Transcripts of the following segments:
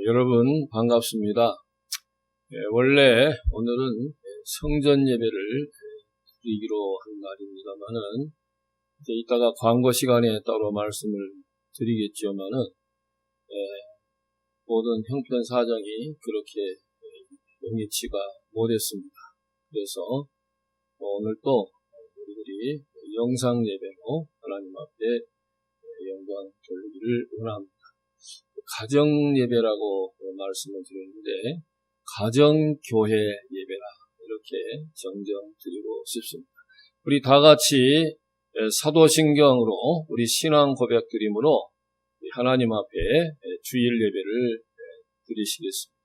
여러분 반갑습니다. 원래 오늘은 성전 예배를 드리기로 한 날입니다만은 이제 이따가 광고 시간에 따로 말씀을 드리겠지만은 모든 형편 사정이 그렇게 용이치가 못했습니다. 그래서 오늘 또 우리들이 영상 예배로 하나님 앞에 영광 돌리기를 원합니다. 가정 예배라고 말씀을 드렸는데 가정교회 예배라 이렇게 정정드리고 싶습니다. 우리 다 같이 사도신경으로 우리 신앙 고백 드림으로 하나님 앞에 주일 예배를 드리시겠습니다.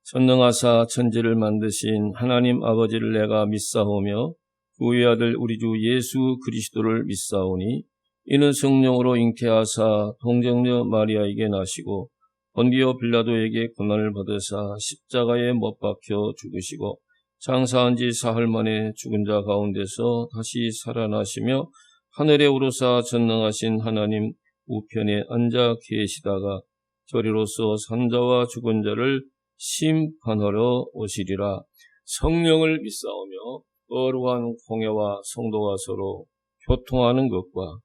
전능하사 천지를 만드신 하나님 아버지를 내가 믿사오며 그의 아들 우리 주 예수 그리스도를 믿사오니 이는 성령으로 잉태하사 동정녀 마리아에게 나시고 본디오 빌라도에게 고난을 받으사 십자가에 못 박혀 죽으시고 장사한 지 사흘 만에 죽은 자 가운데서 다시 살아나시며 하늘에 오르사 전능하신 하나님 우편에 앉아 계시다가 저리로서 산자와 죽은 자를 심판하러 오시리라. 성령을 믿사오며 거룩한 공예와 성도가 서로 교통하는 것과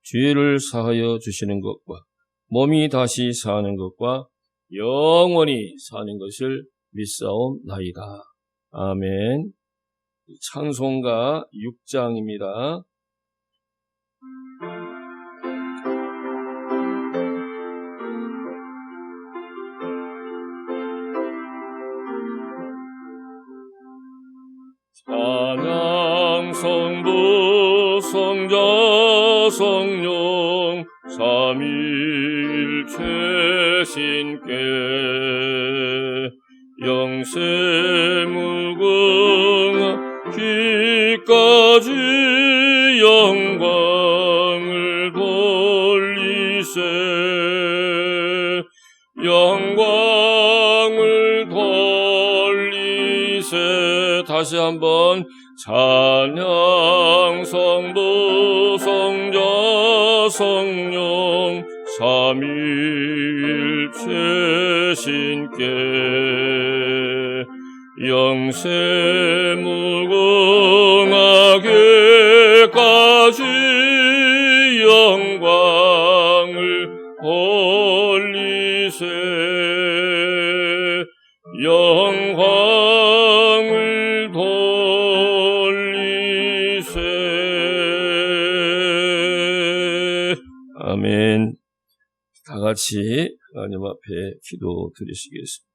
죄를 사하여 주시는 것과 몸이 다시 사는 것과 영원히 사는 것을 믿사옵나이다. 아멘. 찬송가 6장입니다. 찬양 성부 성자 성령 삼위일체신께 영세 무궁 귀까지 영광을 돌리세 영광을 돌리세. 다시 한번 찬양 성부 성자 성령 삼위일체신께 영세 무궁하게까지 영광을 돌리세 영광을 돌리세. 아멘. 다 같이 하나님 앞에 기도 드리시겠습니다.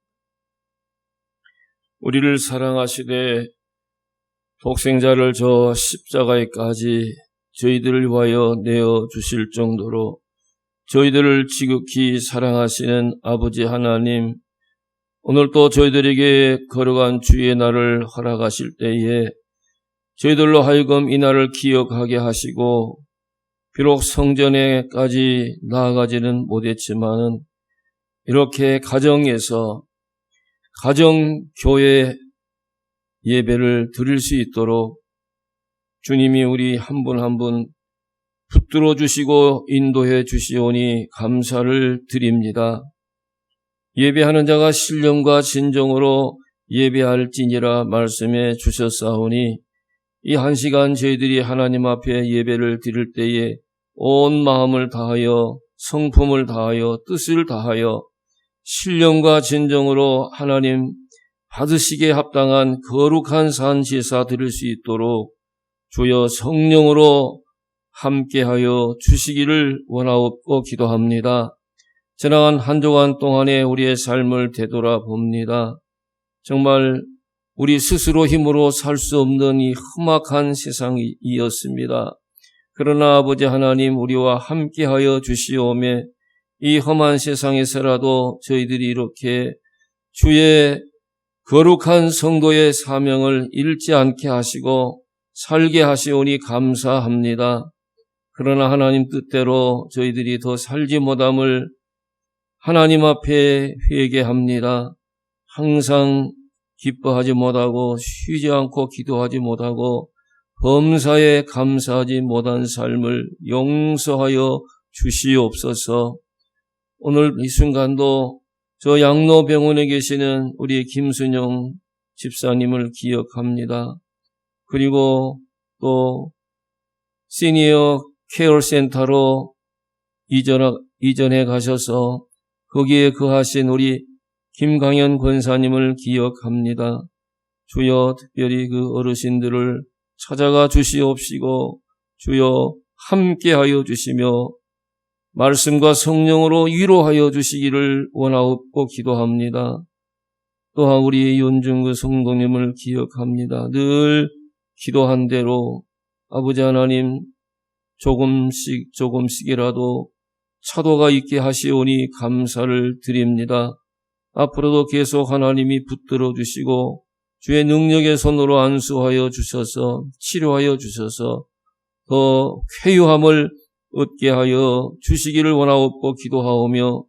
우리를 사랑하시되 독생자를 저 십자가에까지 저희들을 위하여 내어 주실 정도로 저희들을 지극히 사랑하시는 아버지 하나님, 오늘 또 저희들에게 거룩한 주의 날을 허락하실 때에 저희들로 하여금 이 날을 기억하게 하시고 비록 성전에까지 나아가지는 못했지만은 이렇게 가정에서 가정교회 예배를 드릴 수 있도록 주님이 우리 한 분 한 분 붙들어 주시고 인도해 주시오니 감사를 드립니다. 예배하는 자가 신령과 진정으로 예배할지니라 말씀해 주셨사오니 이 한 시간 저희들이 하나님 앞에 예배를 드릴 때에 온 마음을 다하여 성품을 다하여 뜻을 다하여 신령과 진정으로 하나님 받으시기에 합당한 거룩한 산 제사 드릴 수 있도록 주여 성령으로 함께하여 주시기를 원하옵고 기도합니다. 지나간 한 주간 동안에 우리의 삶을 되돌아봅니다. 정말 우리 스스로 힘으로 살 수 없는 이 험악한 세상이었습니다. 그러나 아버지 하나님 우리와 함께하여 주시오매 이 험한 세상에서라도 저희들이 이렇게 주의 거룩한 성도의 사명을 잃지 않게 하시고 살게 하시오니 감사합니다. 그러나 하나님 뜻대로 저희들이 더 살지 못함을 하나님 앞에 회개합니다. 항상 기뻐하지 못하고 쉬지 않고 기도하지 못하고 범사에 감사하지 못한 삶을 용서하여 주시옵소서. 오늘 이 순간도 저 양로병원에 계시는 우리 김순영 집사님을 기억합니다. 그리고 또 시니어 케어 센터로 이전해 가셔서 거기에 거하신 우리 김강현 권사님을 기억합니다. 주여 특별히 그 어르신들을 찾아가 주시옵시고 주여 함께하여 주시며 말씀과 성령으로 위로하여 주시기를 원하옵고 기도합니다. 또한 우리 윤중구 성도님을 기억합니다. 늘 기도한 대로 아버지 하나님 조금씩이라도 차도가 있게 하시오니 감사를 드립니다. 앞으로도 계속 하나님이 붙들어 주시고 주의 능력의 손으로 안수하여 주셔서 치료하여 주셔서 더 쾌유함을 얻게 하여 주시기를 원하옵고 기도하오며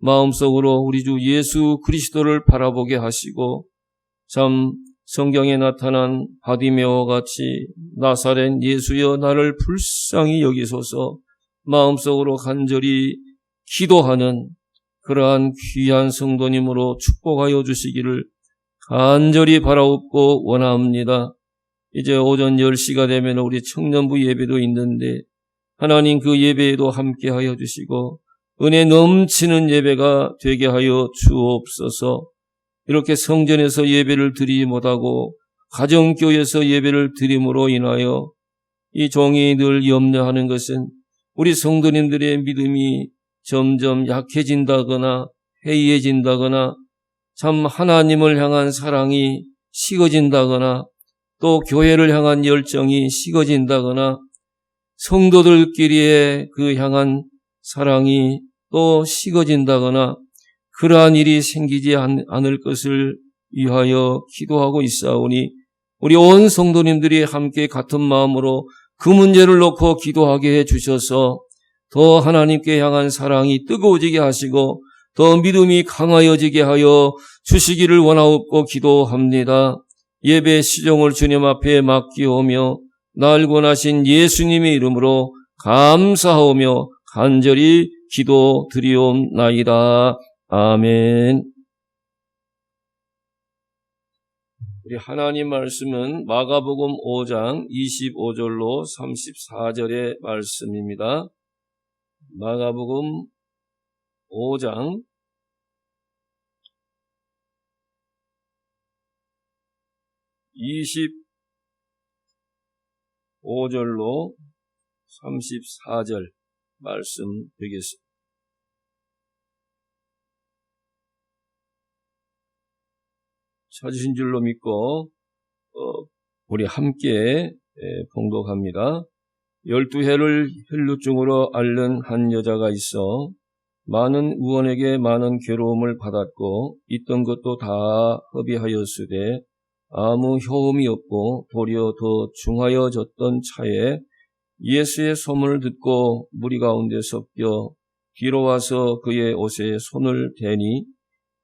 마음속으로 우리 주 예수 그리스도를 바라보게 하시고 참 성경에 나타난 바디메오와 같이 나사렛 예수여 나를 불쌍히 여기소서 마음속으로 간절히 기도하는 그러한 귀한 성도님으로 축복하여 주시기를 간절히 바라옵고 원합니다. 이제 오전 10시가 되면 우리 청년부 예배도 있는데 하나님 그 예배에도 함께하여 주시고 은혜 넘치는 예배가 되게 하여 주옵소서. 이렇게 성전에서 예배를 드리지 못하고 가정교회에서 예배를 드림으로 인하여 이 종이 늘 염려하는 것은 우리 성도님들의 믿음이 점점 약해진다거나 해이해진다거나 참 하나님을 향한 사랑이 식어진다거나 또 교회를 향한 열정이 식어진다거나 성도들끼리의 그 향한 사랑이 또 식어진다거나 그러한 일이 생기지 않을 것을 위하여 기도하고 있사오니 우리 온 성도님들이 함께 같은 마음으로 그 문제를 놓고 기도하게 해주셔서 더 하나님께 향한 사랑이 뜨거워지게 하시고 더 믿음이 강하여지게 하여 주시기를 원하옵고 기도합니다. 예배 시종을 주님 앞에 맡기오며 날 권하신 예수님의 이름으로 감사하오며 간절히 기도드리옵나이다. 아멘. 우리 하나님 말씀은 마가복음 5장 25절로 34절의 말씀입니다. 마가복음 5장 25절로 34절 말씀 되겠습니다. 찾으신 줄로 믿고 우리 함께 봉독합니다. 12해를 혈루증으로 앓는 한 여자가 있어 많은 의원에게 많은 괴로움을 받았고 있던 것도 다 허비하였으되 아무 효험이 없고 도리어 더 중하여졌던 차에 예수의 소문을 듣고 무리 가운데 섞여 뒤로 와서 그의 옷에 손을 대니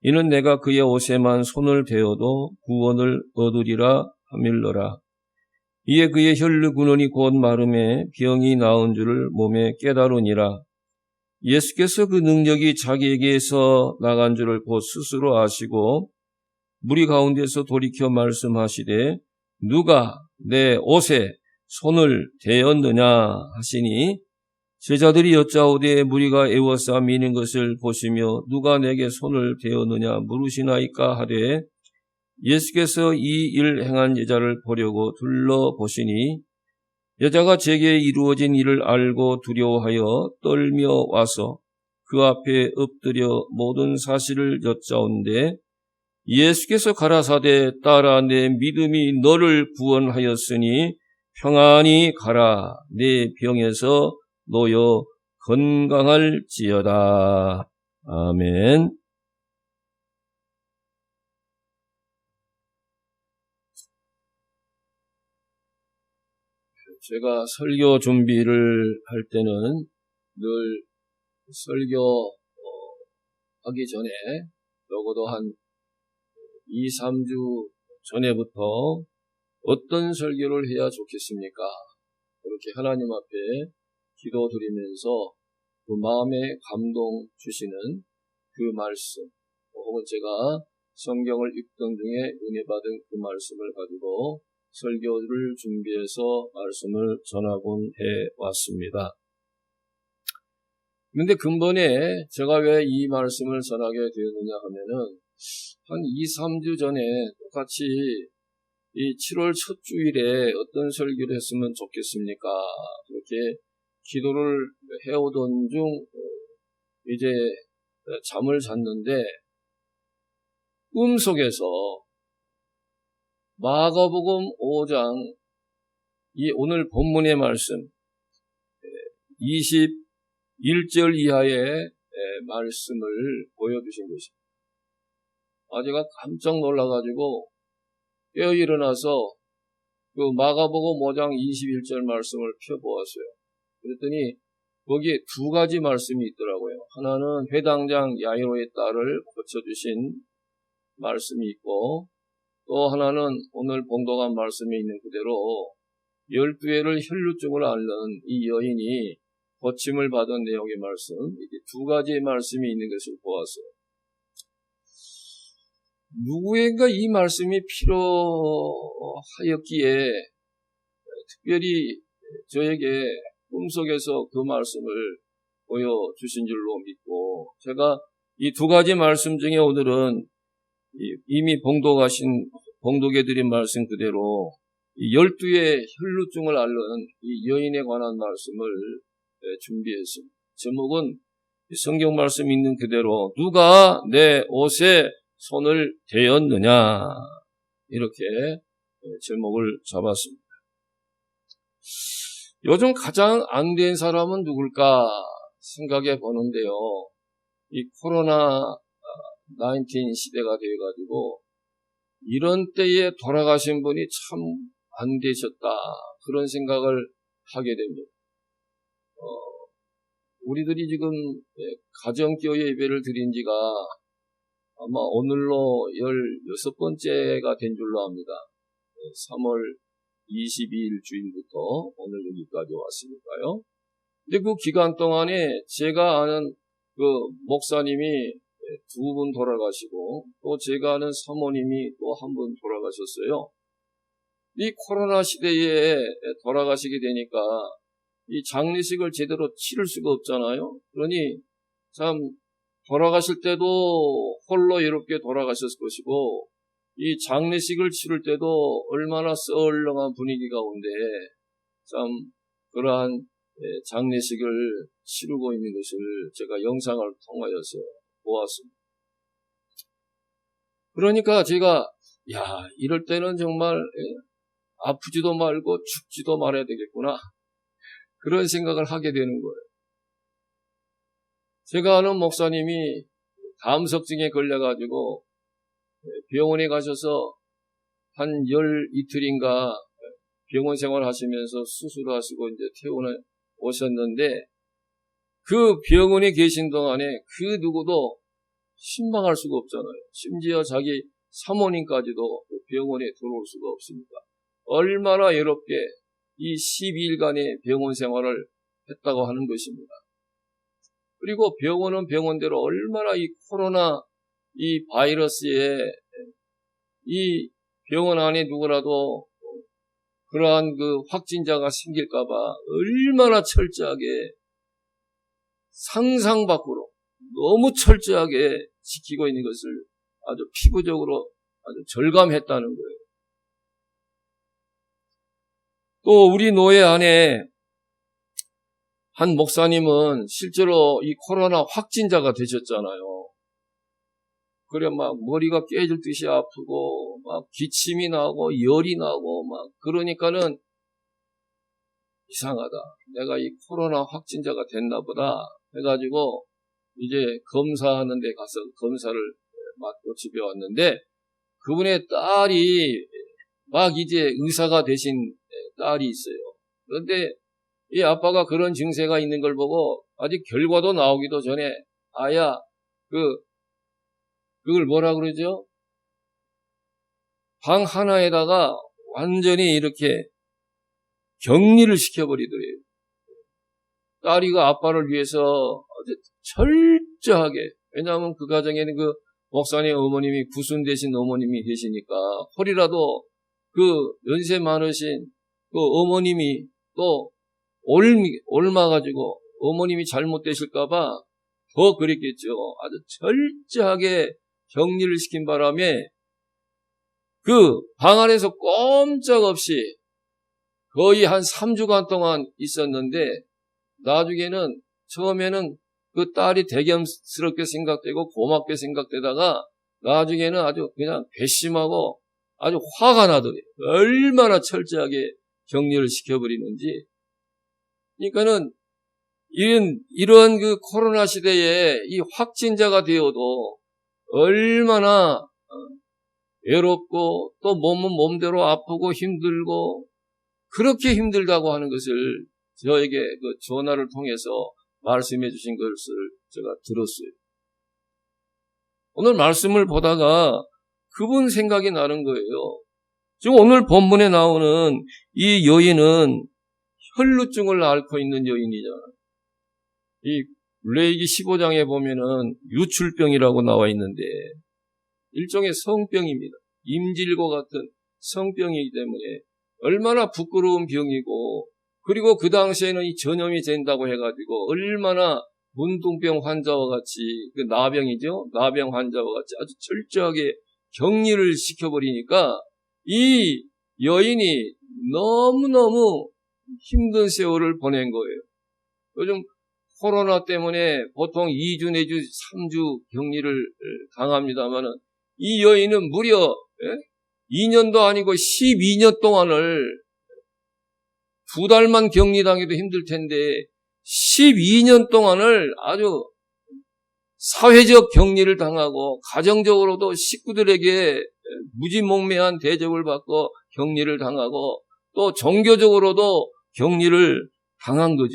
이는 내가 그의 옷에만 손을 대어도 구원을 얻으리라 하밀러라. 이에 그의 혈루 근원이 곧 마름에 병이 나은 줄을 몸에 깨달으니라. 예수께서 그 능력이 자기에게서 나간 줄을 곧 스스로 아시고 무리 가운데서 돌이켜 말씀하시되 누가 내 옷에 손을 대었느냐 하시니 제자들이 여짜오되 무리가 애워싸 미는 것을 보시며 누가 내게 손을 대었느냐 물으시나이까 하되 예수께서 이 일 행한 여자를 보려고 둘러보시니 여자가 제게 이루어진 일을 알고 두려워하여 떨며 와서 그 앞에 엎드려 모든 사실을 여짜온데 예수께서 가라사대 딸아 내 믿음이 너를 구원하였으니 평안히 가라 내 병에서 놓여 건강할지어다. 아멘. 제가 설교 준비를 할 때는 늘 설교 하기 전에 적어도 한 2, 3주 전에부터 어떤 설교를 해야 좋겠습니까? 그렇게 하나님 앞에 기도드리면서 그 마음에 감동 주시는 그 말씀, 혹은 제가 성경을 읽던 중에 은혜 받은 그 말씀을 가지고 설교를 준비해서 말씀을 전하곤 해왔습니다. 그런데 근본에 제가 왜 이 말씀을 전하게 되었느냐 하면은 한 2, 3주 전에 똑같이 이 7월 첫 주일에 어떤 설교를 했으면 좋겠습니까? 그렇게 기도를 해오던 중 이제 잠을 잤는데 꿈속에서 마가복음 5장 이 오늘 본문의 말씀 21절 이하의 말씀을 보여주신 것입니다. 제가 깜짝 놀라가지고 깨어 일어나서 그 마가복음 5장 21절 말씀을 펴보았어요. 그랬더니 거기에 두 가지 말씀이 있더라고요. 하나는 회당장 야이로의 딸을 고쳐주신 말씀이 있고, 또 하나는 오늘 봉독한 말씀에 있는 그대로 12회를 혈루증을 앓는 이 여인이 고침을 받은 내용의 말씀, 이렇게 두 가지의 말씀이 있는 것을 보았어요. 누구인가 이 말씀이 필요하였기에 특별히 저에게 꿈속에서 그 말씀을 보여주신 줄로 믿고, 제가 이 두 가지 말씀 중에 오늘은 이미 봉독해 드린 말씀 그대로 12의 혈루증을 앓는 이 여인에 관한 말씀을 준비했습니다. 제목은 성경 말씀 있는 그대로 누가 내 옷에 손을 대었느냐, 이렇게 제목을 잡았습니다. 요즘 가장 안 된 사람은 누굴까 생각해 보는데요. 이 코로나19 시대가 되어가지고 이런 때에 돌아가신 분이 참 안 되셨다, 그런 생각을 하게 됩니다. 우리들이 지금 가정교회 예배를 드린 지가 아마 오늘로 16번째가 된 줄로 압니다. 3월 22일 주일부터 오늘 여기까지 왔으니까요. 근데 그 기간 동안에 제가 아는 그 목사님이 두 분 돌아가시고, 또 제가 아는 사모님이 또 한 분 돌아가셨어요. 이 코로나 시대에 돌아가시게 되니까 이 장례식을 제대로 치를 수가 없잖아요. 그러니 참 돌아가실 때도 홀로 이렇게 돌아가셨을 것이고, 이 장례식을 치를 때도 얼마나 썰렁한 분위기 가운데 참 그러한 장례식을 치르고 있는 것을 제가 영상을 통하여서 보았습니다. 그러니까 제가 이럴 때는 정말 아프지도 말고 죽지도 말아야 되겠구나, 그런 생각을 하게 되는 거예요. 제가 아는 목사님이 담석증에 걸려가지고 병원에 가셔서 한 이틀인가 병원 생활하시면서 수술을 하시고 이제 퇴원해 오셨는데, 그 병원에 계신 동안에 그 누구도 신방할 수가 없잖아요. 심지어 자기 사모님까지도 병원에 들어올 수가 없으니까 얼마나 외롭게 이 12일간의 병원 생활을 했다고 하는 것입니다. 그리고 병원은 병원대로 얼마나 이 코로나 이 바이러스에 이 병원 안에 누구라도 그러한 그 확진자가 생길까봐 얼마나 철저하게, 상상 밖으로 너무 철저하게 지키고 있는 것을 아주 피부적으로 아주 절감했다는 거예요. 또 우리 노예 안에 한 목사님은 실제로 이 코로나 확진자가 되셨잖아요. 그래 막 머리가 깨질 듯이 아프고 막 기침이 나고 열이 나고 막 그러니까는 이상하다, 내가 이 코로나 확진자가 됐나 보다 해가지고 이제 검사하는 데 가서 검사를 맡고 집에 왔는데, 그분의 딸이 막 이제 의사가 되신 딸이 있어요. 그런데 이 아빠가 그런 증세가 있는 걸 보고 아직 결과도 나오기도 전에 아야 그걸 뭐라 그러죠? 방 하나에다가 완전히 이렇게 격리를 시켜버리더래요. 딸이 그 아빠를 위해서 아주 철저하게, 왜냐하면 그 가정에는 그 목사님 어머님이 구순 되신 어머님이 계시니까 혹이라도 그 연세 많으신 그 어머님이 또 옮아가지고 어머님이 잘못되실까봐 더 그랬겠죠. 아주 철저하게 격리를 시킨 바람에 그 방 안에서 꼼짝없이 거의 한 3주간 동안 있었는데 나중에는 처음에는 그 딸이 대견스럽게 생각되고 고맙게 생각되다가 나중에는 아주 그냥 괘씸하고 아주 화가 나더래요. 얼마나 철저하게 격리를 시켜버리는지. 그러니까는 이런 그 코로나 시대에 이 확진자가 되어도 얼마나 외롭고 또 몸은 몸대로 아프고 힘들고 그렇게 힘들다고 하는 것을 저에게 그 전화를 통해서 말씀해 주신 것을 제가 들었어요. 오늘 말씀을 보다가 그분 생각이 나는 거예요. 지금 오늘 본문에 나오는 이 여인은 혈루증을 앓고 있는 여인이잖아요. 이 레위기 15장에 보면은 유출병이라고 나와 있는데 일종의 성병입니다. 임질과 같은 성병이기 때문에 얼마나 부끄러운 병이고, 그리고 그 당시에는 이 전염이 된다고 해가지고 얼마나 문둥병 환자와 같이, 그 나병이죠. 나병 환자와 같이 아주 철저하게 격리를 시켜버리니까 이 여인이 너무너무 힘든 세월을 보낸 거예요. 요즘 코로나 때문에 보통 2주 내주 3주 격리를 당합니다만은 이 여인은 무려 2년도 아니고 12년 동안을 2달만 격리당해도 힘들 텐데 12년 동안을 아주 사회적 격리를 당하고 가정적으로도 식구들에게 무지몽매한 대접을 받고 격리를 당하고 또 종교적으로도 격리를 당한 거죠.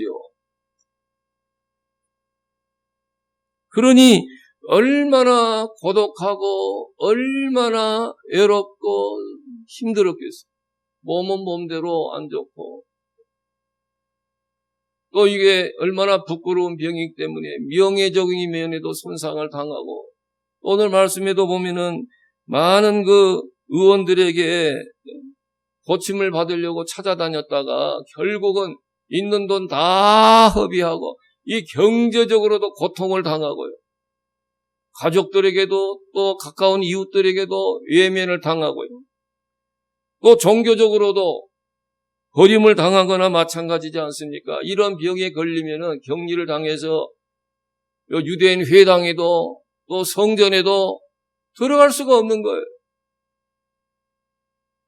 그러니 얼마나 고독하고 얼마나 외롭고 힘들었겠어요. 몸은 몸대로 안 좋고 또 이게 얼마나 부끄러운 병이기 때문에 명예적인 면에도 손상을 당하고, 오늘 말씀에도 보면은 많은 그 의원들에게 고침을 받으려고 찾아다녔다가 결국은 있는 돈 다 허비하고 이 경제적으로도 고통을 당하고요. 가족들에게도 또 가까운 이웃들에게도 외면을 당하고요. 또 종교적으로도 버림을 당하거나 마찬가지지 않습니까? 이런 병에 걸리면은 격리를 당해서 유대인 회당에도 또 성전에도 들어갈 수가 없는 거예요.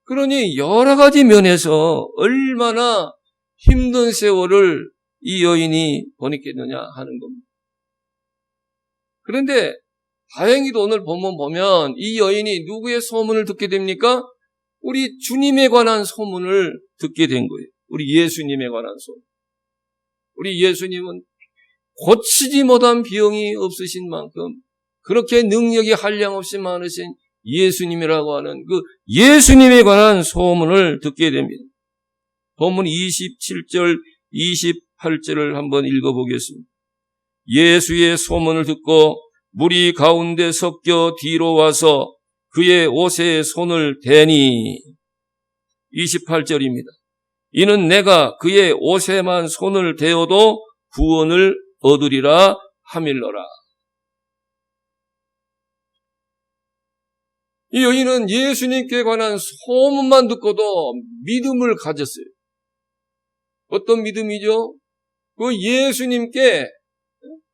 그러니 여러 가지 면에서 얼마나 힘든 세월을 이 여인이 보냈겠느냐 하는 겁니다. 그런데 다행히도 오늘 본문 보면 이 여인이 누구의 소문을 듣게 됩니까? 우리 주님에 관한 소문을 듣게 된 거예요. 우리 예수님에 관한 소문. 우리 예수님은 고치지 못한 병이 없으신 만큼 그렇게 능력이 한량없이 많으신 예수님이라고 하는 그 예수님에 관한 소문을 듣게 됩니다. 본문 27절, 28절을 한번 읽어보겠습니다. 예수의 소문을 듣고 무리 가운데 섞여 뒤로 와서 그의 옷에 손을 대니, 28절입니다. 이는 내가 그의 옷에만 손을 대어도 구원을 얻으리라 하밀러라. 이 여인은 예수님께 관한 소문만 듣고도 믿음을 가졌어요. 어떤 믿음이죠? 그 예수님께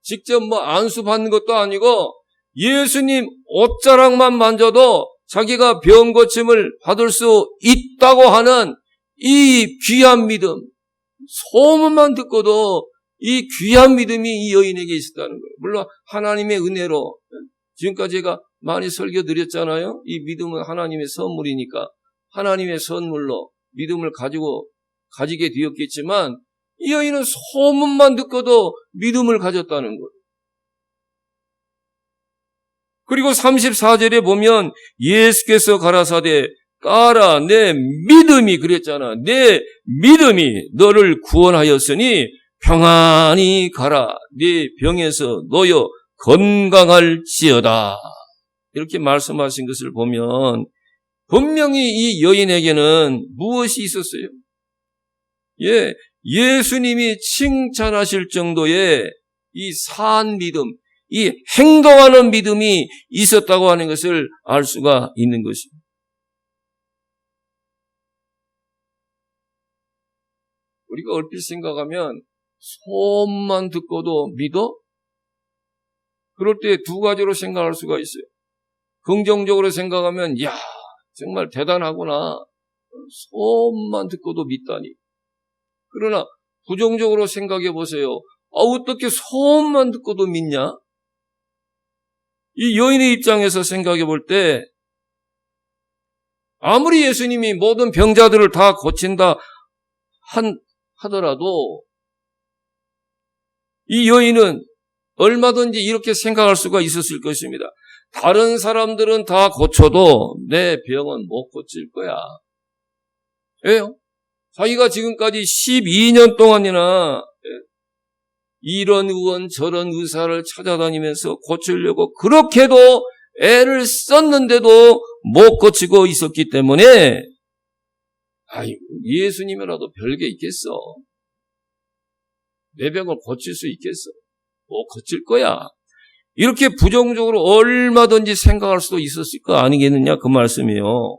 직접 안수받는 것도 아니고 예수님 옷자락만 만져도 자기가 병 고침을 받을 수 있다고 하는 이 귀한 믿음, 소문만 듣고도 이 귀한 믿음이 이 여인에게 있었다는 거예요. 물론 하나님의 은혜로, 지금까지 제가 많이 설교 드렸잖아요. 이 믿음은 하나님의 선물이니까 하나님의 선물로 믿음을 가지게 되었겠지만 이 여인은 소문만 듣고도 믿음을 가졌다는 거예요. 그리고 34절에 보면 예수께서 가라사대 따라 내 믿음이, 그랬잖아. 내 믿음이 너를 구원하였으니 평안히 가라. 네 병에서 놓여 건강할지어다. 이렇게 말씀하신 것을 보면 분명히 이 여인에게는 무엇이 있었어요? 예수님이 칭찬하실 정도의 이 산 믿음, 이 행동하는 믿음이 있었다고 하는 것을 알 수가 있는 것입니다. 우리가 얼핏 생각하면 소문만 듣고도 믿어? 그럴 때 두 가지로 생각할 수가 있어요. 긍정적으로 생각하면 야, 정말 대단하구나. 소문만 듣고도 믿다니. 그러나 부정적으로 생각해 보세요. 어떻게 소문만 듣고도 믿냐? 이 여인의 입장에서 생각해 볼 때 아무리 예수님이 모든 병자들을 다 고친다 하더라도 이 여인은 얼마든지 이렇게 생각할 수가 있었을 것입니다. 다른 사람들은 다 고쳐도 내 병은 못 고칠 거야. 왜요? 자기가 지금까지 12년 동안이나 이런 의원 저런 의사를 찾아다니면서 고치려고 그렇게도 애를 썼는데도 못 고치고 있었기 때문에 예수님이라도 별게 있겠어. 내 병을 고칠 수 있겠어. 못 고칠 거야. 이렇게 부정적으로 얼마든지 생각할 수도 있었을 거 아니겠느냐 그 말씀이에요.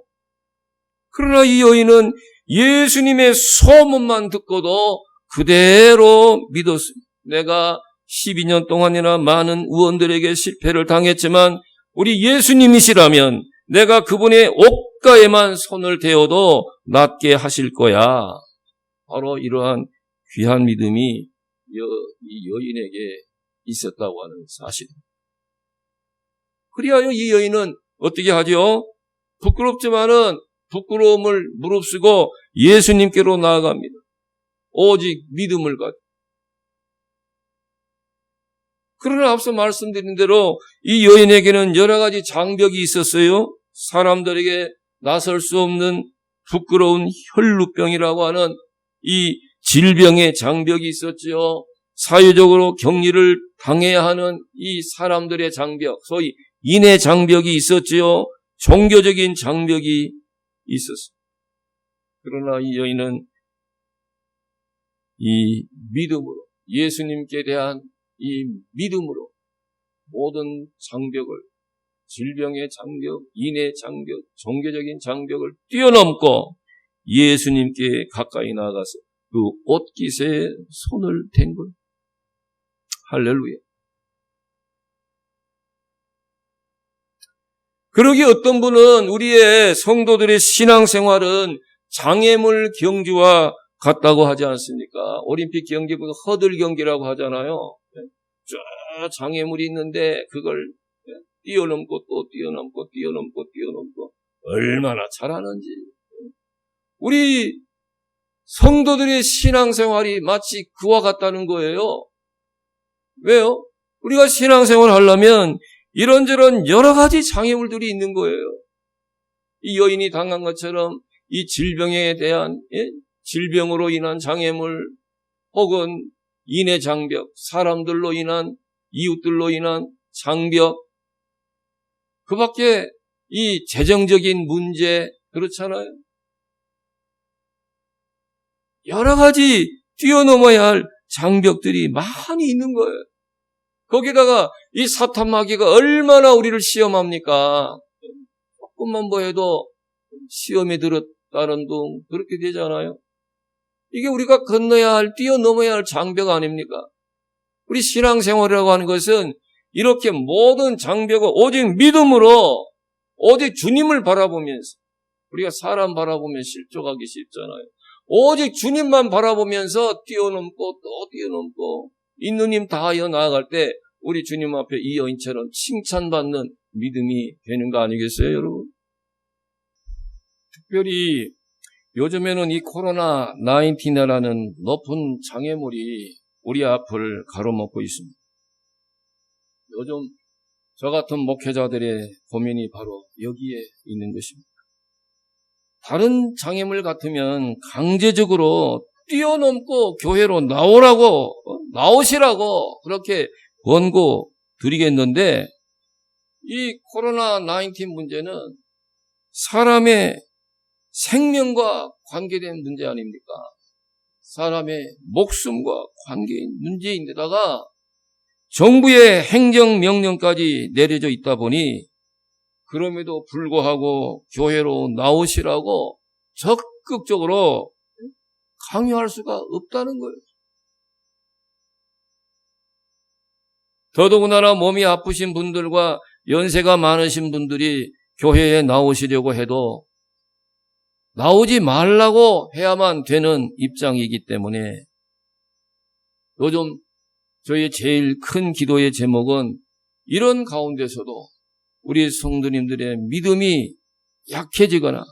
그러나 이 여인은 예수님의 소문만 듣고도 그대로 믿었습니다. 내가 12년 동안이나 많은 의원들에게 실패를 당했지만 우리 예수님이시라면 내가 그분의 옷가에만 손을 대어도 낫게 하실 거야. 바로 이러한 귀한 믿음이 이 여인에게 있었다고 하는 사실입니다. 그리하여 이 여인은 어떻게 하죠? 부끄럽지만은 부끄러움을 무릅쓰고 예수님께로 나아갑니다. 오직 믿음을 가지고. 그러나 앞서 말씀드린 대로 이 여인에게는 여러 가지 장벽이 있었어요. 사람들에게 나설 수 없는 부끄러운 혈루병이라고 하는 이 질병의 장벽이 있었지요. 사회적으로 격리를 당해야 하는 이 사람들의 장벽, 소위 인의 장벽이 있었지요. 종교적인 장벽이 있었습니다. 그러나 이 여인은 이 믿음으로, 예수님께 대한 이 믿음으로 모든 장벽을, 질병의 장벽, 인의 장벽, 종교적인 장벽을 뛰어넘고 예수님께 가까이 나아가서 그 옷깃에 손을 댄 것. 할렐루야. 그러기 어떤 분은 우리의 성도들의 신앙생활은 장애물 경주와 같다고 하지 않습니까? 올림픽 경기보다 허들 경기라고 하잖아요. 쫙 장애물이 있는데 그걸 뛰어넘고 또 뛰어넘고 뛰어넘고 뛰어넘고 얼마나 잘하는지. 우리 성도들의 신앙생활이 마치 그와 같다는 거예요. 왜요? 우리가 신앙생활을 하려면 이런저런 여러 가지 장애물들이 있는 거예요. 이 여인이 당한 것처럼 이 질병에 대한 질병으로 인한 장애물 혹은 인의 장벽, 사람들로 인한 이웃들로 인한 장벽, 그 밖에 이 재정적인 문제 그렇잖아요. 여러 가지 뛰어넘어야 할 장벽들이 많이 있는 거예요. 거기다가 이 사탄 마귀가 얼마나 우리를 시험합니까? 조금만 보여도 시험에 들었다는 둥 그렇게 되잖아요. 이게 우리가 건너야 할, 뛰어넘어야 할 장벽 아닙니까? 우리 신앙생활이라고 하는 것은 이렇게 모든 장벽을 오직 믿음으로, 오직 주님을 바라보면서, 우리가 사람 바라보면 실족하기 쉽잖아요. 오직 주님만 바라보면서 뛰어넘고 또 뛰어넘고 있는 힘 다하여 나아갈 때 우리 주님 앞에 이 여인처럼 칭찬받는 믿음이 되는 거 아니겠어요, 여러분? 특별히 요즘에는 이 코로나19이라는 높은 장애물이 우리 앞을 가로막고 있습니다. 요즘 저 같은 목회자들의 고민이 바로 여기에 있는 것입니다. 다른 장애물 같으면 강제적으로 뛰어넘고 교회로 나오시라고 그렇게 권고 드리겠는데, 이 코로나 19 문제는 사람의 생명과 관계된 문제 아닙니까? 사람의 목숨과 관계인 문제인데다가 정부의 행정명령까지 내려져 있다 보니 그럼에도 불구하고 교회로 나오시라고 적극적으로 강요할 수가 없다는 거예요. 더더군다나 몸이 아프신 분들과 연세가 많으신 분들이 교회에 나오시려고 해도 나오지 말라고 해야만 되는 입장이기 때문에 요즘 저희의 제일 큰 기도의 제목은 이런 가운데서도 우리 성도님들의 믿음이 약해지거나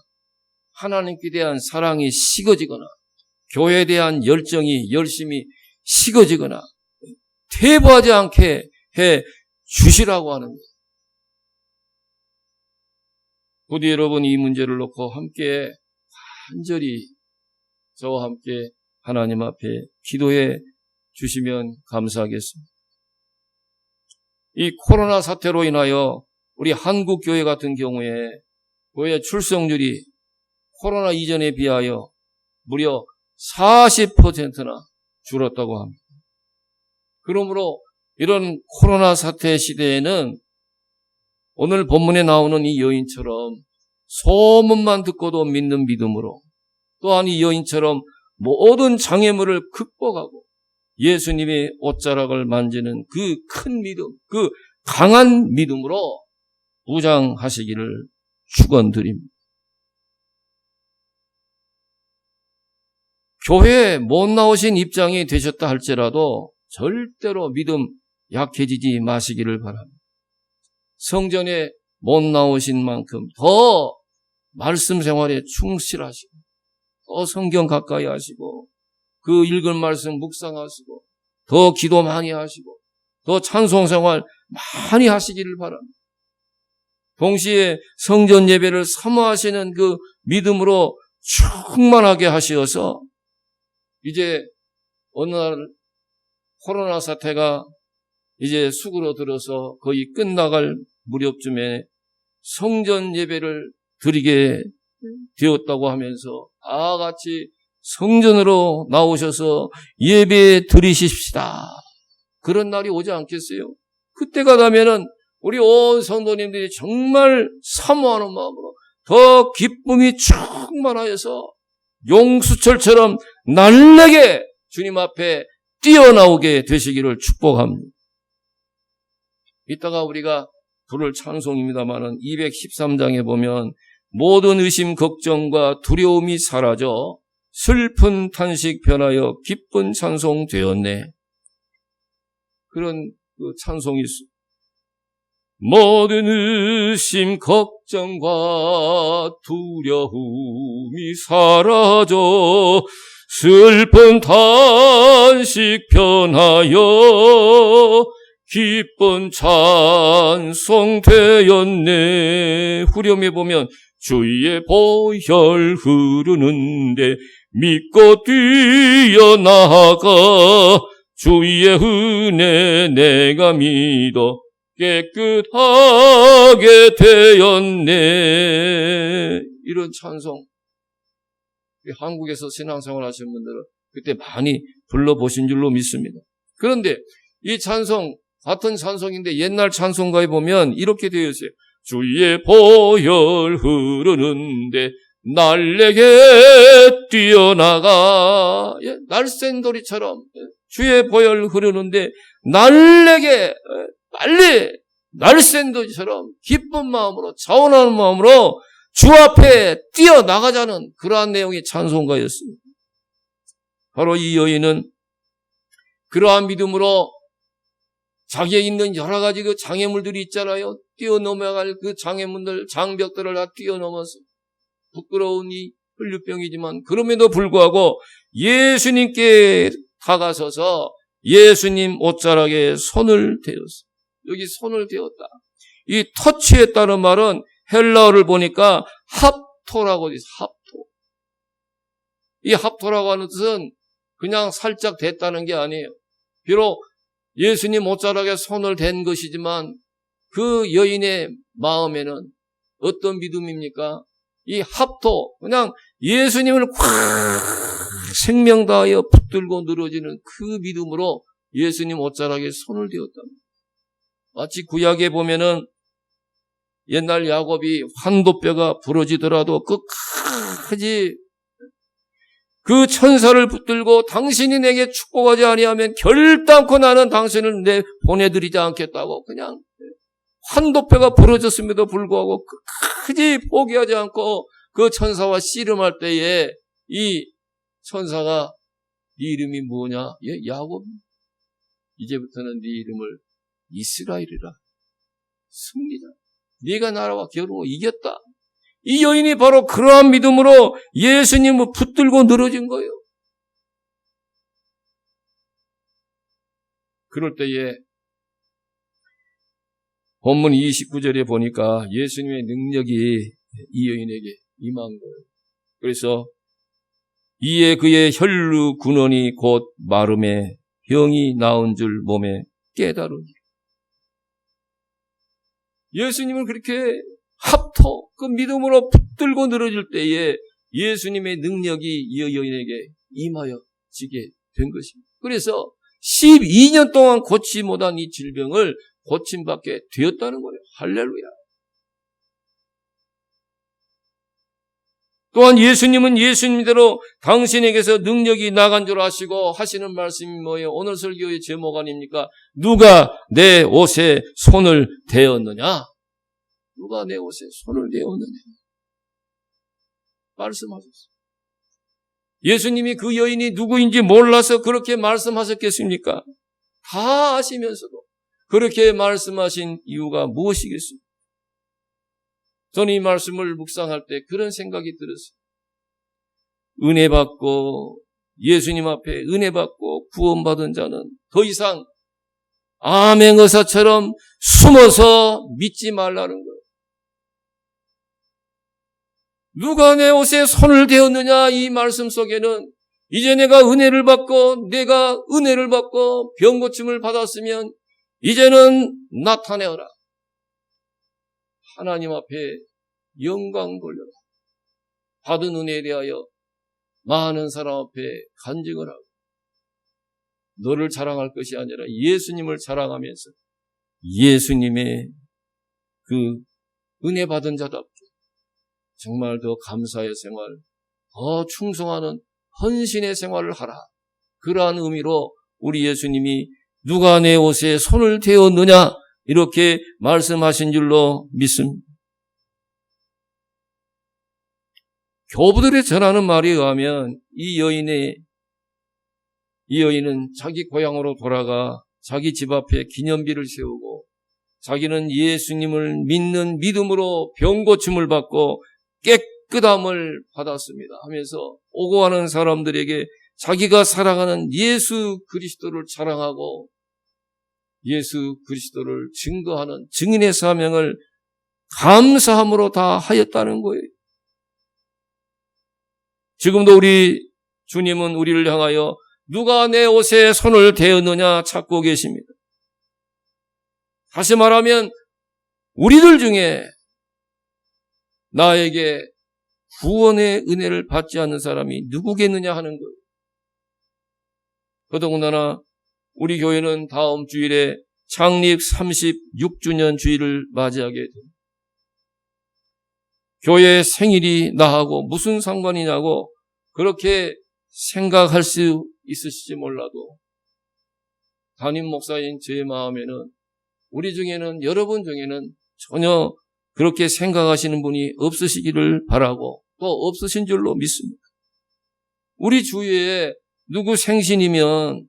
하나님께 대한 사랑이 식어지거나 교회에 대한 열심이 식어지거나 퇴보하지 않게 해 주시라고 하는 거예요. 부디 여러분 이 문제를 놓고 함께 간절히 저와 함께 하나님 앞에 기도해 주시면 감사하겠습니다. 이 코로나 사태로 인하여 우리 한국교회 같은 경우에 교회 출석률이 코로나 이전에 비하여 무려 40%나 줄었다고 합니다. 그러므로 이런 코로나 사태 시대에는 오늘 본문에 나오는 이 여인처럼 소문만 듣고도 믿는 믿음으로, 또한 이 여인처럼 모든 장애물을 극복하고 예수님의 옷자락을 만지는 그 큰 믿음, 그 강한 믿음으로 무장하시기를 축원드립니다. 교회에 못 나오신 입장이 되셨다 할지라도 절대로 믿음 약해지지 마시기를 바랍니다. 성전에 못 나오신 만큼 더 말씀 생활에 충실하시고, 더 성경 가까이 하시고, 그 읽은 말씀 묵상하시고, 더 기도 많이 하시고, 더 찬송 생활 많이 하시기를 바랍니다. 동시에 성전 예배를 사모하시는 그 믿음으로 충만하게 하시어서 이제 어느 날 코로나 사태가 이제 수그러들어서 거의 끝나갈 무렵쯤에 성전 예배를 드리게 되었다고 하면서 다 같이 성전으로 나오셔서 예배 드리십시다. 그런 날이 오지 않겠어요? 그때가 되면은 우리 온 성도님들이 정말 사모하는 마음으로 더 기쁨이 충만하여서 용수철처럼 날래게 주님 앞에 뛰어나오게 되시기를 축복합니다. 이따가 우리가 부를 찬송입니다마는 213장에 보면 모든 의심, 걱정과 두려움이 사라져 슬픈 탄식 변하여 기쁜 찬송 되었네. 그런 그 찬송이 있습니다. 모든 의심, 걱정과 두려움이 사라져 슬픈 탄식 변하여 기쁜 찬송 되었네. 후렴에 보면 주의 보혈 흐르는데 믿고 뛰어나가 주의 은혜 내가 믿어 깨끗하게 되었네. 이런 찬송, 한국에서 신앙생활 하시는 분들은 그때 많이 불러보신 줄로 믿습니다. 그런데 이 찬송, 같은 찬송인데 옛날 찬송가에 보면 이렇게 되어 있어요. 주의 보혈 흐르는데 날래게 뛰어나가. 날쌘돌이처럼 주의 보혈 흐르는데 날래게 빨리 날쌘돌이처럼 기쁜 마음으로 자원하는 마음으로 주 앞에 뛰어나가자는 그러한 내용의 찬송가였습니다. 바로 이 여인은 그러한 믿음으로 자기에 있는 여러 가지 그 장애물들이 있잖아요. 뛰어넘어갈 그 장애물들, 장벽들을 다 뛰어넘어서 부끄러운 이 혈류병이지만 그럼에도 불구하고 예수님께 다가서서 예수님 옷자락에 손을 대었어. 여기 손을 대었다. 이 터치했다는 말은 헬라어를 보니까 합토라고 돼 있어. 합토. 이 합토라고 하는 뜻은 그냥 살짝 댔다는 게 아니에요. 비록 예수님 옷자락에 손을 댄 것이지만 그 여인의 마음에는 어떤 믿음입니까? 이 합토, 그냥 예수님을 콱 생명 다하여 붙들고 늘어지는 그 믿음으로 예수님 옷자락에 손을 대었다. 마치 구약에 보면은 옛날 야곱이 환도뼈가 부러지더라도 끝까지 그 천사를 붙들고 당신이 내게 축복하지 아니하면 결단코 나는 당신을 보내드리지 않겠다고 그냥 환도뼈가 부러졌음에도 불구하고 끝까지 포기하지 않고 그 천사와 씨름할 때에 이 천사가 네 이름이 뭐냐? 예, 야곱. 이제부터는 네 이름을 이스라엘이라. 승리자. 네가 나라와 겨루고 이겼다. 이 여인이 바로 그러한 믿음으로 예수님을 붙들고 늘어진 거예요. 그럴 때에 본문 29절에 보니까 예수님의 능력이 이 여인에게 임한 거예요. 그래서 이에 그의 혈루 군원이 곧 마름에 병이 나은 줄 몸에 깨달으니. 예수님을 그렇게 합토, 그 믿음으로 붙들고 늘어질 때에 예수님의 능력이 이 여인에게 임하여지게 된 것입니다. 그래서 12년 동안 고치 못한 이 질병을 고침받게 되었다는 거예요. 할렐루야. 또한 예수님은 예수님대로 당신에게서 능력이 나간 줄 아시고 하시는 말씀이 뭐예요? 오늘 설교의 제목 아닙니까? 누가 내 옷에 손을 대었느냐? 누가 내 옷에 손을 대었느냐? 말씀하셨어요. 예수님이 그 여인이 누구인지 몰라서 그렇게 말씀하셨겠습니까? 다 아시면서도 그렇게 말씀하신 이유가 무엇이겠습니까? 저는 이 말씀을 묵상할 때 그런 생각이 들었어요. 은혜 받고 예수님 앞에 은혜 받고 구원받은 자는 더 이상 암행의사처럼 숨어서 믿지 말라는 거예요. 누가 내 옷에 손을 대었느냐? 이 말씀 속에는 이제 내가 은혜를 받고 병 고침을 받았으면 이제는 나타내어라. 하나님 앞에 영광 돌려라. 받은 은혜에 대하여 많은 사람 앞에 간증을 하고 너를 자랑할 것이 아니라 예수님을 자랑하면서 예수님의 그 은혜 받은 자답게 정말 더 감사의 생활, 더 충성하는 헌신의 생활을 하라. 그러한 의미로 우리 예수님이 누가 내 옷에 손을 대었느냐 이렇게 말씀하신 줄로 믿습니다. 교부들이 전하는 말에 의하면 이 여인은 자기 고향으로 돌아가 자기 집 앞에 기념비를 세우고 자기는 예수님을 믿는 믿음으로 병 고침을 받고 깨끗함을 받았습니다 하면서 오고 가는 사람들에게 자기가 사랑하는 예수 그리스도를 자랑하고 예수 그리스도를 증거하는 증인의 사명을 감사함으로 다 하였다는 거예요. 지금도 우리 주님은 우리를 향하여 누가 내 옷에 손을 대었느냐 찾고 계십니다. 다시 말하면 우리들 중에 나에게 구원의 은혜를 받지 않는 사람이 누구겠느냐 하는 거예요. 더더군다나 우리 교회는 다음 주일에 창립 36주년 주일을 맞이하게 됩니다. 교회 생일이 나하고 무슨 상관이냐고 그렇게 생각할 수 있으실지 몰라도 담임 목사인 제 마음에는 우리 중에는 여러분 중에는 전혀 그렇게 생각하시는 분이 없으시기를 바라고 또 없으신 줄로 믿습니다. 우리 주위에 누구 생신이면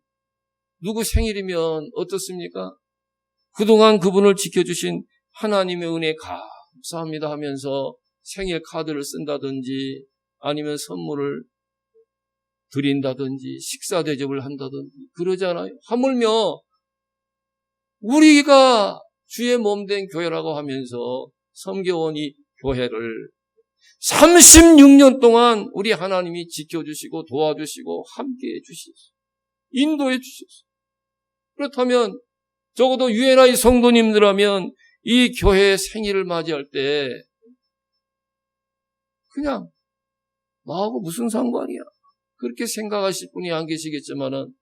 누구 생일이면 어떻습니까? 그동안 그분을 지켜주신 하나님의 은혜 감사합니다 하면서 생일 카드를 쓴다든지 아니면 선물을 드린다든지 식사 대접을 한다든지 그러잖아요. 하물며 우리가 주의 몸된 교회라고 하면서 섬겨온 이 교회를 36년 동안 우리 하나님이 지켜주시고 도와주시고 함께해 주시죠. 인도해 주셨어요. 그렇다면 적어도 UNI 성도님들하면 이 교회 생일을 맞이할 때 그냥 나하고 무슨 상관이야 그렇게 생각하실 분이 안 계시겠지만은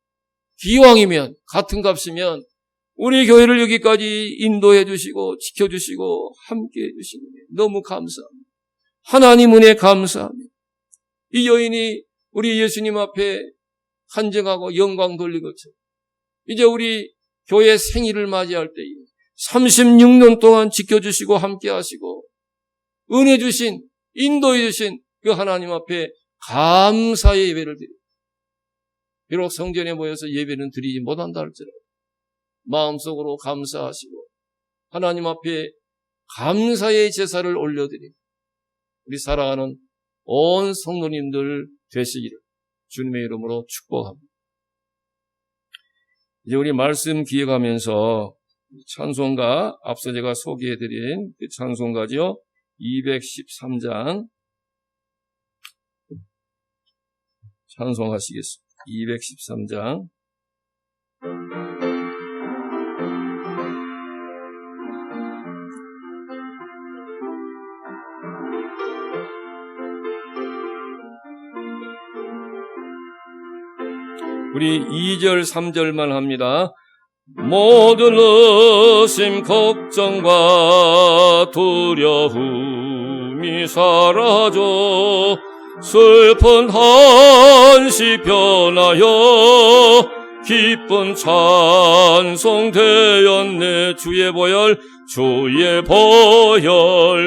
기왕이면 같은 값이면 우리 교회를 여기까지 인도해 주시고 지켜주시고 함께해 주시는 게 너무 감사합니다. 하나님 은혜 감사합니다. 이 여인이 우리 예수님 앞에 간증하고 영광 돌린 것처럼 이제 우리 교회 생일을 맞이할 때에 36년 동안 지켜주시고 함께하시고 은혜 주신 인도해 주신 그 하나님 앞에 감사의 예배를 드립니다. 비록 성전에 모여서 예배는 드리지 못한다 할지라도 마음속으로 감사하시고 하나님 앞에 감사의 제사를 올려드립니다. 우리 사랑하는 온 성도님들 되시기를 주님의 이름으로 축복합니다. 이제 우리 말씀 기억하면서 찬송가 앞서 제가 소개해드린 그 찬송가죠. 213장 찬송하시겠습니다. 213장 우리 2절 3절만 합니다. 모든 의심 걱정과 두려움이 사라져 슬픈 한시 변하여 기쁜 찬송 되었네. 주의 보혈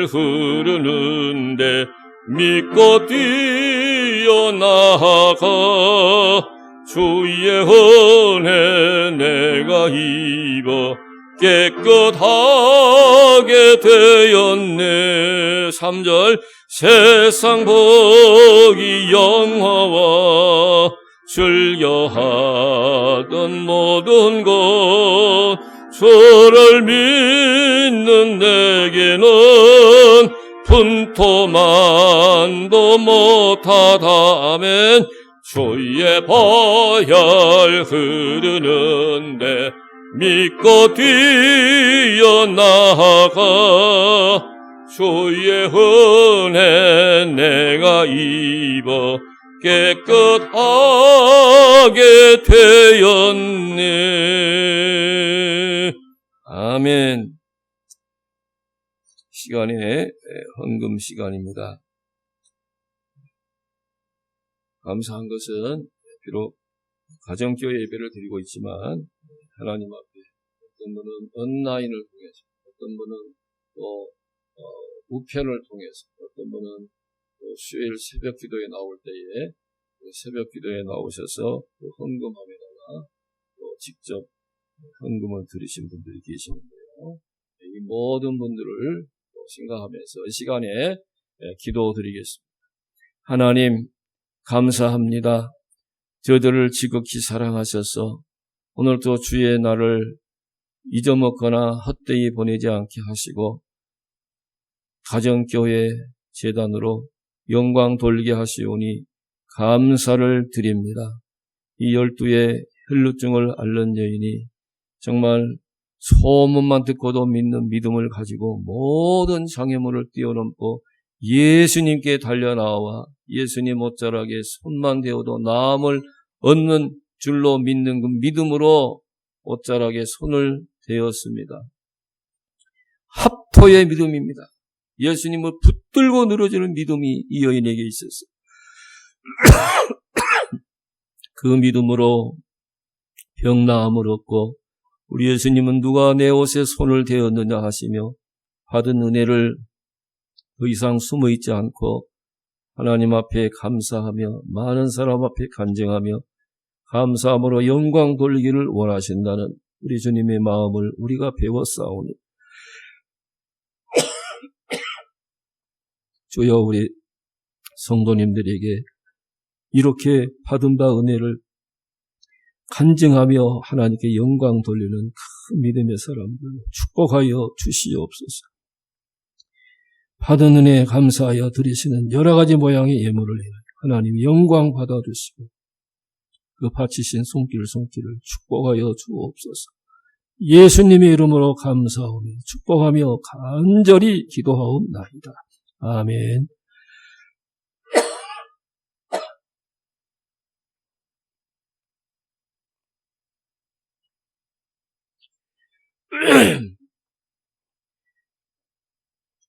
흐르는데 믿고 뛰어나가 주의 은혜 내가 입어 깨끗하게 되었네. 3절 세상 복이 영화와 즐겨하던 모든 것 주를 믿는 내게는 분토만도 못하다. 아멘. 주의 보혈 흐르는데 믿고 뛰어나가 주의 은혜 내가 입어 깨끗하게 되었네. 아멘. 시간에 헌금 시간입니다. 감사한 것은 비록 가정교회 예배를 드리고 있지만 하나님 앞에 어떤 분은 온라인을 통해서, 어떤 분은 또 우편을 통해서, 어떤 분은 또 수요일 새벽 기도에 나올 때에 새벽 기도에 나오셔서 헌금함에다가 또 직접 헌금을 드리신 분들이 계시는데요. 이 모든 분들을 생각하면서 이 시간에 기도드리겠습니다. 하나님 감사합니다. 저들을 지극히 사랑하셔서 오늘도 주의 날을 잊어먹거나 헛되이 보내지 않게 하시고 가정교회 재단으로 영광 돌리게 하시오니 감사를 드립니다. 이 12의 혈루증을 앓는 여인이 정말 소문만 듣고도 믿는 믿음을 가지고 모든 장애물을 뛰어넘고 예수님께 달려나와 예수님 옷자락에 손만 대어도 나음을 얻는 줄로 믿는 그 믿음으로 옷자락에 손을 대었습니다. 합토의 믿음입니다. 예수님을 붙들고 늘어지는 믿음이 이 여인에게 있었어요. 그 믿음으로 병나음을 얻고 우리 예수님은 누가 내 옷에 손을 대었느냐 하시며 받은 은혜를 더 이상 숨어있지 않고 하나님 앞에 감사하며 많은 사람 앞에 간증하며 감사함으로 영광 돌리기를 원하신다는 우리 주님의 마음을 우리가 배웠사오니 주여 우리 성도님들에게 이렇게 받은 바 은혜를 간증하며 하나님께 영광 돌리는 큰 믿음의 사람들 축복하여 주시옵소서. 받은 은혜에 감사하여 드리시는 여러 가지 모양의 예물을 하나님 영광 받아주시고 그 바치신 손길을 축복하여 주옵소서. 예수님의 이름으로 감사하며 축복하며 간절히 기도하옵나이다. 아멘.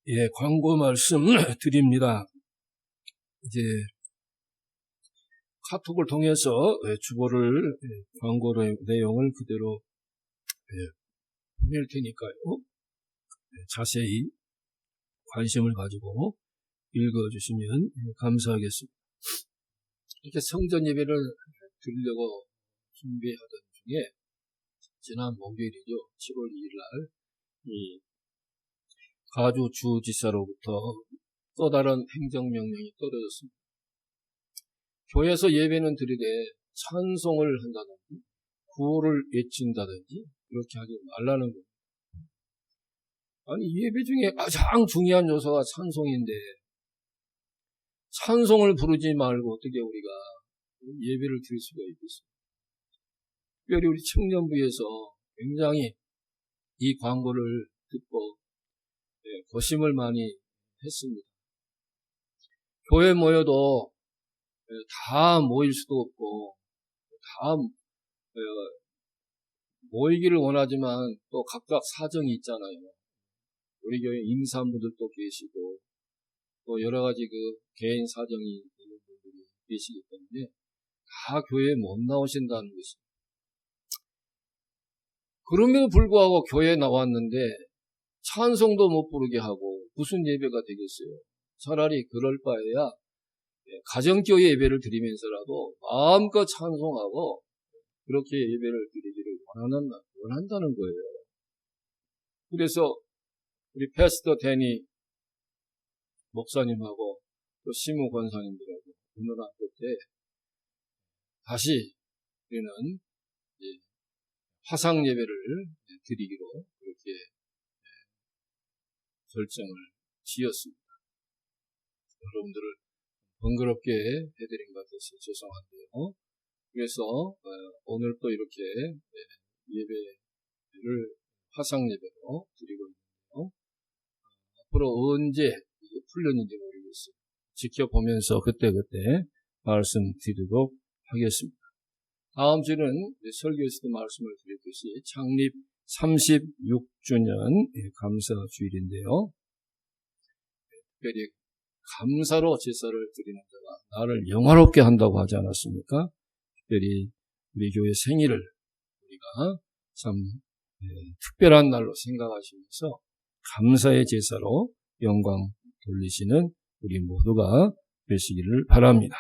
예, 광고 말씀 드립니다. 이제 카톡을 통해서 주보를 광고 내용을 그대로 보낼 테니까요. 자세히 관심을 가지고 읽어주시면 감사하겠습니다. 이렇게 성전 예배를 드리려고 준비하던 중에 지난 목요일이죠. 7월 2일 날 이 가주 주지사로부터 또 다른 행정명령이 떨어졌습니다. 교회에서 예배는 드리되 찬송을 한다든지 구호를 외친다든지 이렇게 하지 말라는 겁니다. 아니, 예배 중에 가장 중요한 요소가 찬송인데 찬송을 부르지 말고 어떻게 우리가 예배를 드릴 수가 있겠습니까? 특별히 우리 청년부에서 굉장히 이 광고를 듣고 고심을 많이 했습니다. 교회 모여도 다 모일 수도 없고 다 모이기를 원하지만 또 각각 사정이 있잖아요. 우리 교회 임산부들도 계시고 또 여러 가지 그 개인 사정이 있는 분들이 계시기 때문에 다 교회에 못 나오신다는 것입니다. 그럼에도 불구하고 교회에 나왔는데 찬송도 못 부르게 하고 무슨 예배가 되겠어요? 차라리 그럴 바에야 가정교회 예배를 드리면서라도 마음껏 찬송하고 그렇게 예배를 드리기를 원한다는 거예요. 그래서 우리 패스터 데니 목사님하고 또 시무 권사님들하고 오늘 학교 때 다시 우리는 화상 예배를 드리기로 그렇게 결정을 지었습니다. 여러분들을 번거롭게 해드린 것 같아서 죄송한데요. 그래서 오늘 또 이렇게 예배를 화상 예배로 드리고 있는데요. 앞으로 언제 이게 풀렸는지 모르겠어요. 지켜보면서 그때그때 말씀드리도록 하겠습니다. 다음 주는 설교에서도 말씀을 드렸듯이 창립 36주년 감사주일인데요. 특별히 감사로 제사를 드리는 자가 나를 영화롭게 한다고 하지 않았습니까? 특별히 우리 교회 생일을 우리가 참 특별한 날로 생각하시면서 감사의 제사로 영광 돌리시는 우리 모두가 되시기를 바랍니다.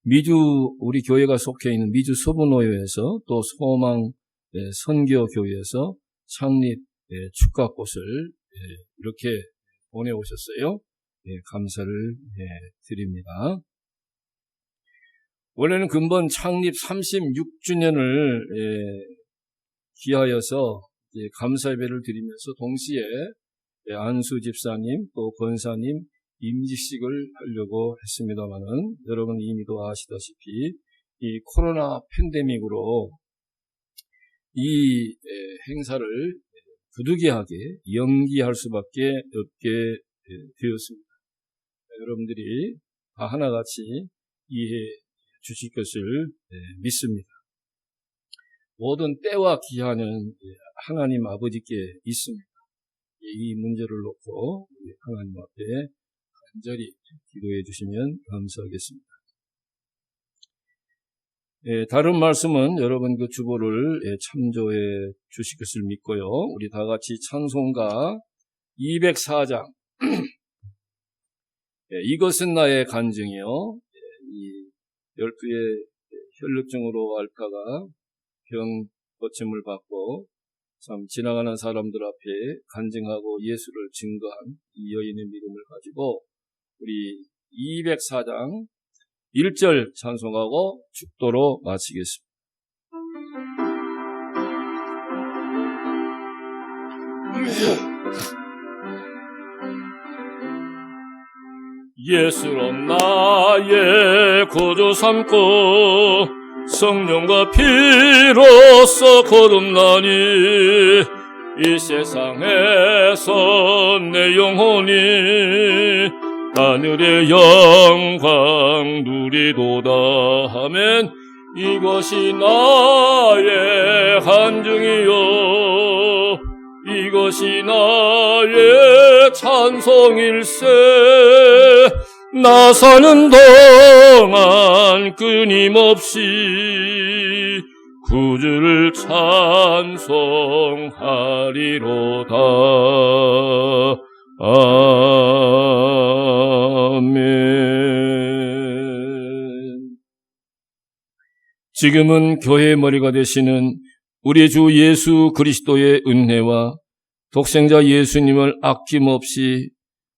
우리 교회가 속해 있는 미주 서부노회에서 또 소망 선교교회에서 창립 축가꽃을 이렇게 보내오셨어요. 감사를 드립니다. 원래는 근본 창립 36주년을 기하여서 감사 예배를 드리면서 동시에 안수 집사님 또 권사님 임직식을 하려고 했습니다만은 여러분 이미도 아시다시피 이 코로나 팬데믹으로 이 행사를 부득이하게 연기할 수밖에 없게 되었습니다. 여러분들이 다 하나같이 이해해 주실 것을 믿습니다. 모든 때와 기한은 하나님 아버지께 있습니다. 이 문제를 놓고 하나님 앞에 간절히 기도해 주시면 감사하겠습니다. 다른 말씀은 여러분 그 주보를 참조해 주실 것을 믿고요. 우리 다 같이 찬송가 204장 이것은 나의 간증이요. 이 12의 혈루증으로 앓다가 병 고침을 받고 참 지나가는 사람들 앞에 간증하고 예수를 증거한 이 여인의 믿음을 가지고 우리 204장 1절 찬송하고 축도로 마치겠습니다. 예수로 나의 구주 삼고 성령과 피로써 거듭나니 이 세상에서 내 영혼이 하늘의 영광 누리도다 하면 이것이 나의 간증이요 이것이 나의 찬송일세 나 사는 동안 끊임없이 구주를 찬송하리로다. 아멘. 지금은 교회의 머리가 되시는 우리 주 예수 그리스도의 은혜와 독생자 예수님을 아낌없이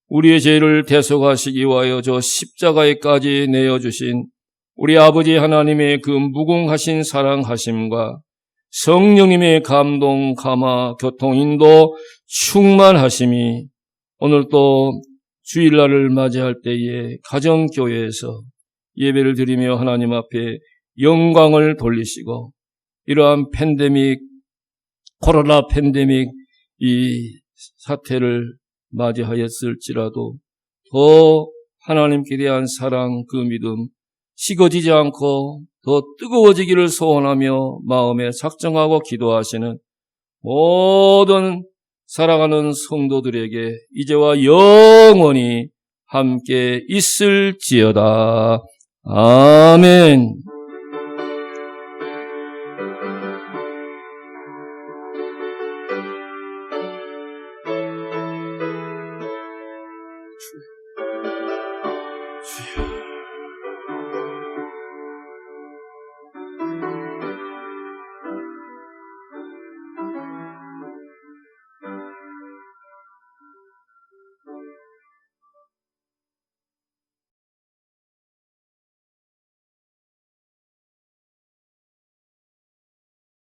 우리의 죄를 대속하시기 위하여 저 십자가에까지 내어주신 우리 아버지 하나님의 그 무궁하신 사랑하심과 성령님의 감동, 감화, 교통, 인도, 충만하심이 오늘 또 주일날을 맞이할 때에 가정교회에서 예배를 드리며 하나님 앞에 영광을 돌리시고 이러한 팬데믹, 코로나 팬데믹 이 사태를 맞이하였을지라도 더 하나님께 대한 사랑, 그 믿음 식어지지 않고 더 뜨거워지기를 소원하며 마음에 작정하고 기도하시는 모든 사랑하는 성도들에게 이제와 영원히 함께 있을지어다. 아멘.